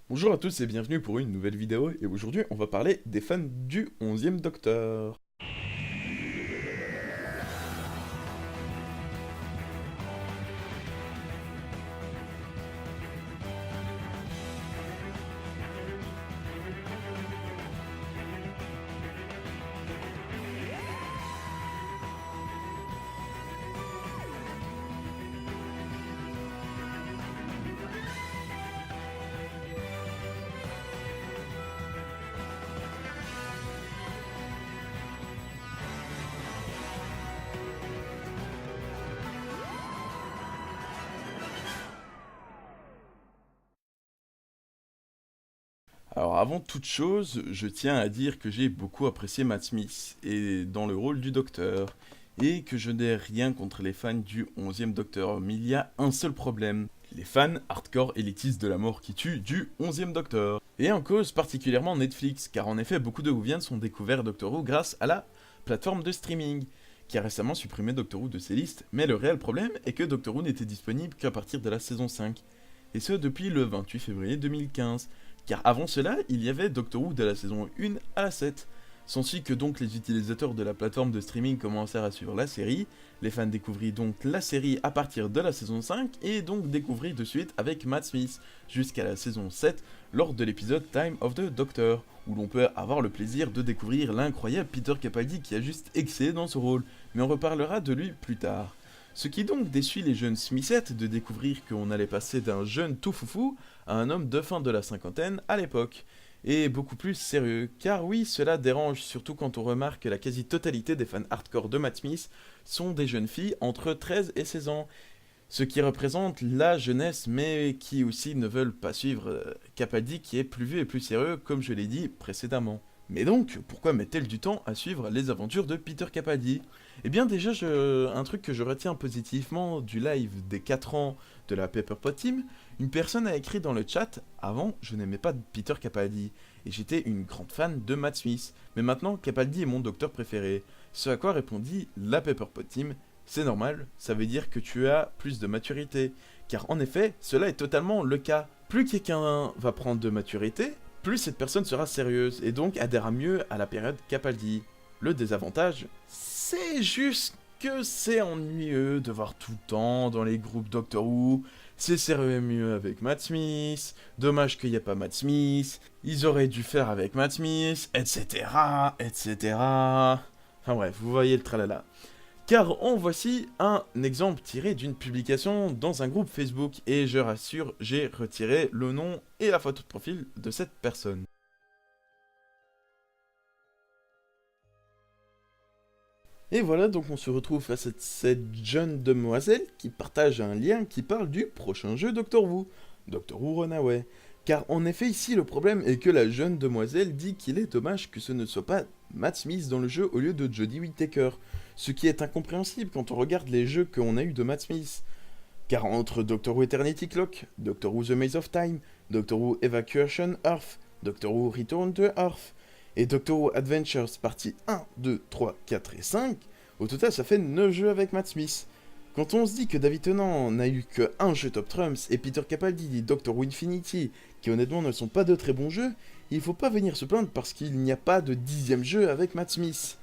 Bonjour à tous et bienvenue pour une nouvelle vidéo et aujourd'hui on va parler des fans du 11e Docteur. Alors avant toute chose, je tiens à dire que j'ai beaucoup apprécié Matt Smith et dans le rôle du Docteur et que je n'ai rien contre les fans du 11e Docteur, mais il y a un seul problème. Les fans hardcore élitistes de la mort qui tue du 11e Docteur. Et en cause particulièrement Netflix, car en effet beaucoup de Whovians ont découvert Doctor Who grâce à la plateforme de streaming, qui a récemment supprimé Doctor Who de ses listes, mais le réel problème est que Doctor Who n'était disponible qu'à partir de la saison 5, et ce depuis le 28 février 2015, car avant cela, il y avait Doctor Who de la saison 1 à la 7. S'ensuit que donc les utilisateurs de la plateforme de streaming commencèrent à suivre la série, les fans découvrirent donc la série à partir de la saison 5 et donc découvrirent de suite avec Matt Smith jusqu'à la saison 7 lors de l'épisode Time of the Doctor, où l'on peut avoir le plaisir de découvrir l'incroyable Peter Capaldi qui a juste excellé dans ce rôle, mais on reparlera de lui plus tard. Ce qui donc déçut les jeunes Smithsettes de découvrir qu'on allait passer d'un jeune tout foufou à un homme de fin de la cinquantaine à l'époque, et beaucoup plus sérieux, car oui, cela dérange surtout quand on remarque que la quasi-totalité des fans hardcore de Matt Smith sont des jeunes filles entre 13 et 16 ans, ce qui représente la jeunesse mais qui aussi ne veulent pas suivre Capaldi qui est plus vieux et plus sérieux comme je l'ai dit précédemment. Mais donc, pourquoi met-elle du temps à suivre les aventures de Peter Capaldi? Eh bien déjà, un truc que je retiens positivement du live des 4 ans de la Pepperpot Team, une personne a écrit dans le chat « Avant, je n'aimais pas Peter Capaldi, et j'étais une grande fan de Matt Smith, mais maintenant Capaldi est mon docteur préféré. » Ce à quoi répondit la Pepperpot Team « C'est normal, ça veut dire que tu as plus de maturité. » Car en effet, cela est totalement le cas. Plus quelqu'un va prendre de maturité, plus cette personne sera sérieuse et donc adhérera mieux à la période Capaldi. Le désavantage, c'est juste que c'est ennuyeux de voir tout le temps dans les groupes Doctor Who, c'est sérieux mieux avec Matt Smith, dommage qu'il n'y ait pas Matt Smith, ils auraient dû faire avec Matt Smith, etc., etc. Enfin bref, vous voyez le tralala. Car en voici un exemple tiré d'une publication dans un groupe Facebook, et je rassure, j'ai retiré le nom et la photo de profil de cette personne. Et voilà, donc on se retrouve face à cette jeune demoiselle qui partage un lien qui parle du prochain jeu Doctor Who, Doctor Who Runaway. Car en effet ici le problème est que la jeune demoiselle dit qu'il est dommage que ce ne soit pas Matt Smith dans le jeu au lieu de Jodie Whittaker, ce qui est incompréhensible quand on regarde les jeux qu'on a eu de Matt Smith. Car entre Doctor Who Eternity Clock, Doctor Who The Maze of Time, Doctor Who Evacuation Earth, Doctor Who Return to Earth, et Doctor Who Adventures partie 1, 2, 3, 4 et 5, au total ça fait 9 jeux avec Matt Smith. Quand on se dit que David Tennant n'a eu que un jeu Top Trumps et Peter Capaldi dit Doctor Who Infinity, qui honnêtement ne sont pas de très bons jeux, il faut pas venir se plaindre parce qu'il n'y a pas de 10ème jeu avec Matt Smith.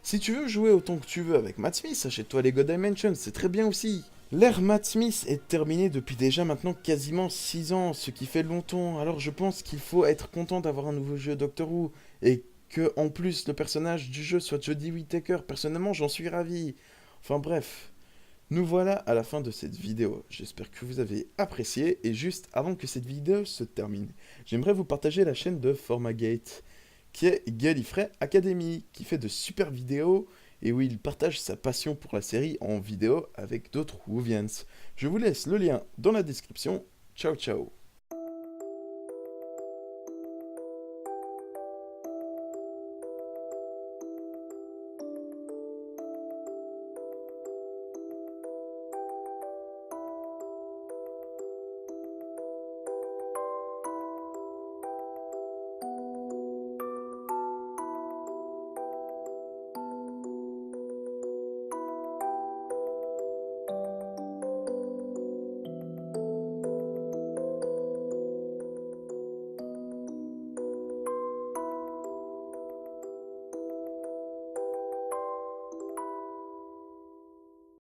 Si tu veux jouer autant que tu veux avec Matt Smith, achète-toi les God Dimensions, c'est très bien aussi. L'ère Matt Smith est terminée depuis déjà maintenant quasiment 6 ans, ce qui fait longtemps, alors je pense qu'il faut être content d'avoir un nouveau jeu Doctor Who, et que en plus le personnage du jeu soit Jodie Whittaker, personnellement j'en suis ravi. Enfin bref, nous voilà à la fin de cette vidéo, j'espère que vous avez apprécié, et juste avant que cette vidéo se termine, j'aimerais vous partager la chaîne de Formagate, qui est Gallifrey Academy, qui fait de super vidéos, et où il partage sa passion pour la série en vidéo avec d'autres Whovians. Je vous laisse le lien dans la description, ciao ciao.